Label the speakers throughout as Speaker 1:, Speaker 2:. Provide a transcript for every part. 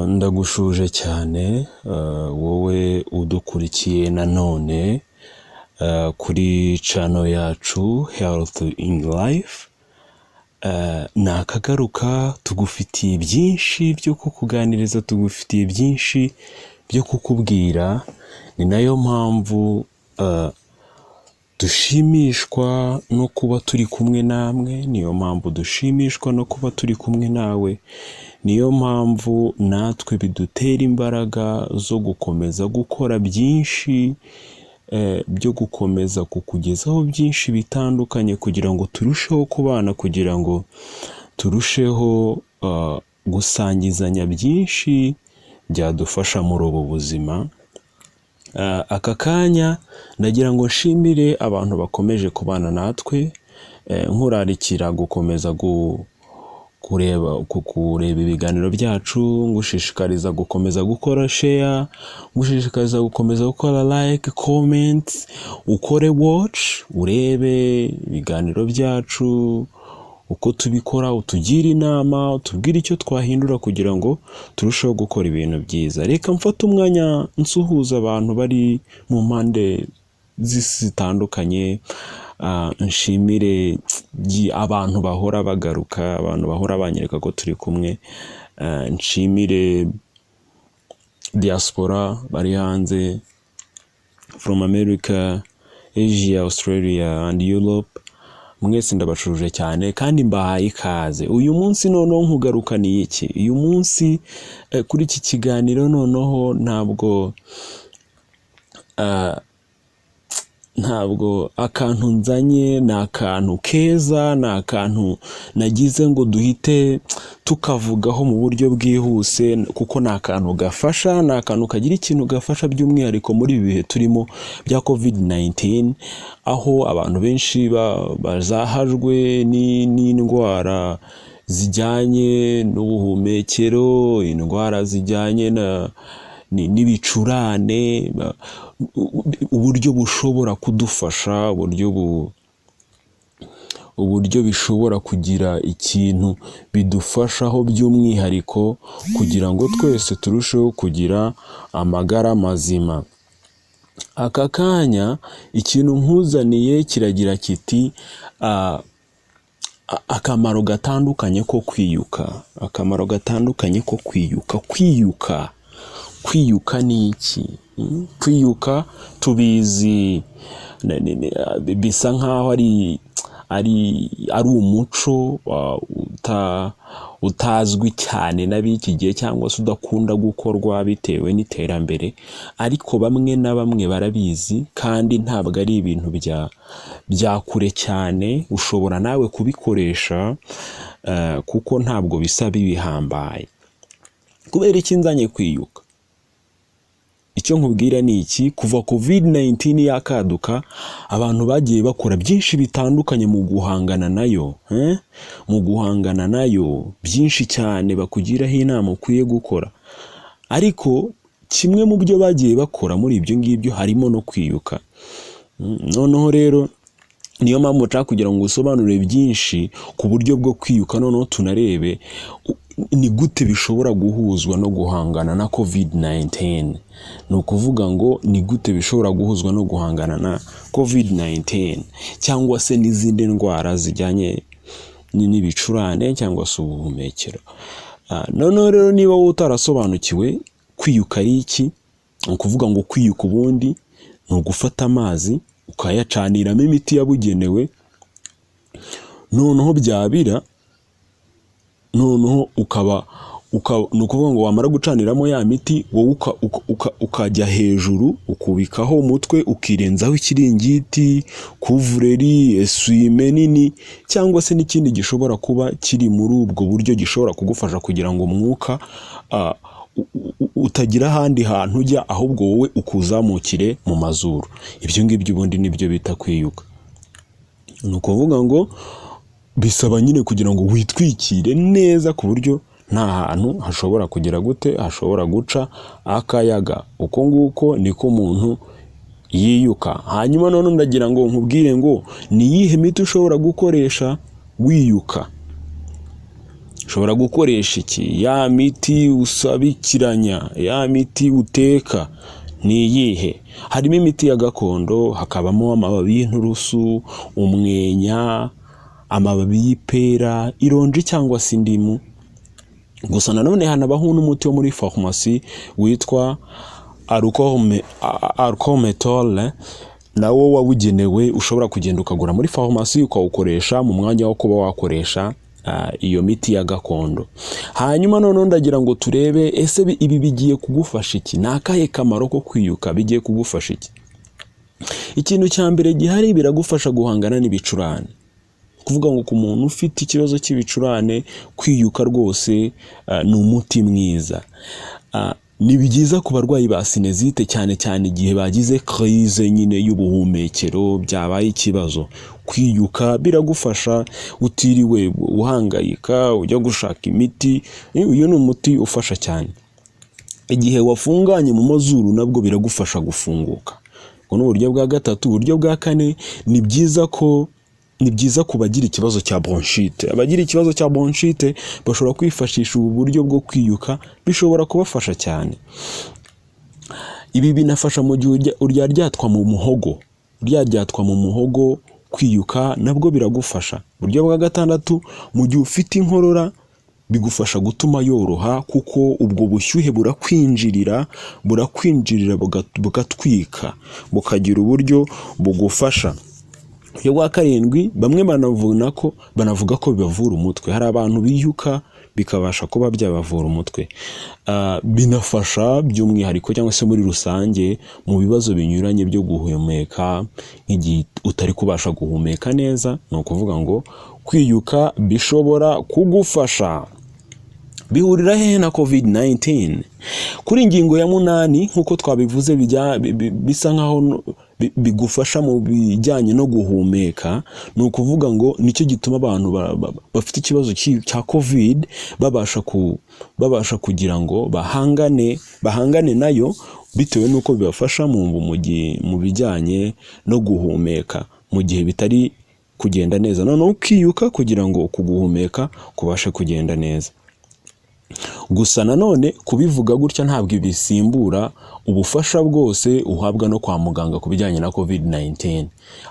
Speaker 1: Ndagushuje cyane wowe udukurikiye nanone kuri channel yacu Health in Life. Nakagaruka tugufitiye byinshi byo kukuganiriza, tugufitiye byinshi byo kukubwira. Ni nayo mpamvu dushimishwa no kuba turi kumwe namwe, niyo mpamvu dushimishwa no kuba turi kumwe nawe, niyo mpamvu natwe bidutera imbaraga zo gukomeza gukora byinshi, byo gukomeza kukugezaho byinshi bitandukanye kugira ngo turusheho kubana, kugira ngo turusheho gusangizanya byinshi byadufasha muri ubu buzima. Aka kanya ndagira ngo nshimire abantu bakomeje kubana natwe, nkurarikira gukomeza kureba ibiganiro byacu, ngushishikariza gukomeza gukora share, ngushishikariza gukomeza gukora like, comment, ukore watch, urebe ibiganiro byacu uko tubikora, utugire inama, utubwire icyo twahindura kugira ngo turusheho gukora ibintu byiza. Reka mfate umwanya nsuhuza abantu bari mu mpande zitandukanye, nshimire abantu bahora bagaruka, abantu bahora banyereka ko turi kumwe. Nshimire diaspora bari hanze, from America, Asia, Australia and Europe. Mwese ndabashuje cyane kandi mbahaye ikaze. Uyu munsi noneho nkugarukaniye iki? Uyu munsi kuri iki kiganiro noneho ntabwo akantu nzanye ni akantu keza, ni akantu nagize ngo duhite tukavugaho mu buryo bwihuse, kuko ni akantu gafasha, ni akantu kagira ikintu gafasha by'umwihariko muri ibi bihe turimo bya COVID-19, aho abantu benshi bazahajwe n'indwara zijyanye n'ubuhumekero, indwara zijyanye n'ibicurane, uburyo bushobora kudufasha, uburyo bishobora kugira ikintu bidufashaho by'umwihariko kugira ngo twese turusheho kugira amagara mazima. Aka kanya ikintu nkuzaniye kiragira kiti akamaro gatandukanye ko kwiyuka. Akamaro gatandukanye ko kwiyuka. Kwiyuka ni iki? Kwiyuka tubizi bisa nkaho ari umuco utazwi cyane n'ab'iki gihe, cyangwa se udakunda gukorwa bitewe n'iterambere, ariko bamwe na bamwe barabizi kandi ntabwo ari ibintu bya kure cyane. Ushobora nawe kubikoresha kuko ntabwo bisaba ibihambaye. Kubera iki nzanye kwiyuka? Icyo nkubwira ni iki: kuva COVID-19 yakaduka, abantu bagiye bakora byinshi bitandukanye mu guhangana nayo, byinshi cyane bakugiraho inama ukwiye gukora. Ariko kimwe mu byo bagiye bakora muri ibyo ngibyo harimo no kwiyuka. Noneho rero niyo mpamvu nshaka kugira ngo usobanure byinshi ku buryo bwo kwiyuka, noneho tunarebe ni gute bishobora guhuzwa no guhangana na COVID-19. Ni ukuvuga ngo ni gute bishobora guhuzwa no guhangana na COVID-19 cyangwa se n'izindi ndwara zijyanye n'ibicurane cyangwa se ubuhumekero. Noneho rero niba wowe utarasobanukiwe kwiyuka ari iki, ni ukuvuga ngo kwiyuka ubundi ni ugufata amazi ukayacaniramo imiti yabugenewe, noneho byabira, noneho ni ukuvuga ngo wamara gucaniramo ya miti, wowe ukajya hejuru ukubikaho umutwe, ukirenzaho ikiringiti, kuvureri, esuwime nini, cyangwa se n'ikindi gishobora kuba kiri muri ubwo buryo gishobora kugufasha kugira ngo umwuka utagira ahandi hantu ujya, ahubwo wowe ukuzamukire mu mazuru. Ibyo ngibyo ubundi nibyo bita kwiyuka. Ni ukuvuga ngo bisaba nyine kugira ngo witwikire neza ku buryo nta hantu hashobora kugira gute, hashobora guca akayaga. Uko nguko niko umuntu yiyuka. Hanyuma none ndagira ngo nkubwire ngo ni iyihe miti ushobora gukoresha wiyuka. ushobora gukoresha iki? Ya miti usabikiranya, ya miti uteka ni iyihe? Harimo imiti ya gakondo, hakabamo amababi y'inturusu, umwenya, amababi y'ipera, ironji cyangwa se indimu. Gusa nanone hanabaho n'umuti wo muri farumasi witwa alcometol, nawo wawugenewe ushobora kugenda ukagura muri farumasi ukawukoresha mu mwanya wo kuba wakoresha iyo miti ya gakondo. Hanyuma none ndagira ngo turebe ese ibi bigiye kugufasha iki? Ni akahe kamaro ko kwiyuka bigiye kugufasha iki? Ikintu cya mbere gihari, biragufasha guhangana n'ibicurane. Kuvuga ngo ku muntu ufite ikibazo cy'ibicurane, kwiyuka rwose ni umuti mwiza. Ni byiza ku barwayi ba sinezite cyane cyane igihe bagize crise nyine y'ubuhumekero byabaye ikibazo. Kwiyuka biragufasha, utiriwe uhangayika ujya gushaka imiti. Uyu ni umuti ufasha cyane. Igihe wafunganye mu mazuru nabwo biragufasha gufunguka. Ubu uburyo bwa gatatu. Uburyo bwa kane, ni byiza ku bagira ikibazo cya bronchite. Abagira ikibazo cya bronchite bashobora kwifashisha ubu buryo bwo kwiyuka, bishobora kubafasha cyane. Ibi binafasha mu gihe uryaryatwa mu muhogo, kwiyuka nabwo biragufasha. Uburyo bwa gatandatu, mu gihe ufite inkorora bigufasha gutuma yoroha, kuko ubwo bushyuhe burakwinjirira bugatwika, bukagira uburyo bugufasha. Uburyo bwa karindwi, bamwe banavuga ko bibavura umutwe. Hari abantu biyuka bikabasha kuba byabavura umutwe. Binafasha by'umwihariko cyangwa se muri rusange mu bibazo binyuranye byo guhumeka, nk'igihe utari kubasha guhumeka neza. Ni ukuvuga ngo kwiyuka bishobora kugufasha. Bihurira hehe na COVID-19? Kuri ingingo ya 8 nk'uko twabivuze, bisa nkaho bigufasha mu bijyanye no guhumeka. Ni ukuvuga ngo nicyo gituma abantu bafite ikibazo cya COVID babasha kugira ngo bahangane nayo, bitewe n'uko bibafasha mu bijyanye no guhumeka mu gihe bitari kugenda neza. Noneho ukiyuka kugira ngo kuguhumeka kubashe kugenda neza. Gusa nanone kubivuga gutya ntabwo bisimbura ubufasha bwose uhabwa no kwa muganga ku bijyanye na COVID-19.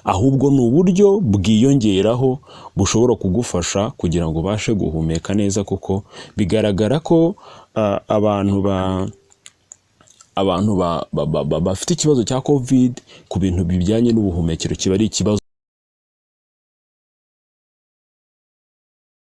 Speaker 1: Ahubwo ni uburyo bwiyongeraho bushobora kugufasha kugira ngo ubashe guhumeka neza, kuko bigaragara ko abantu bafite ikibazo cya COVID ku bintu bijyanye n'ubuhumekero kiba ari ikibazo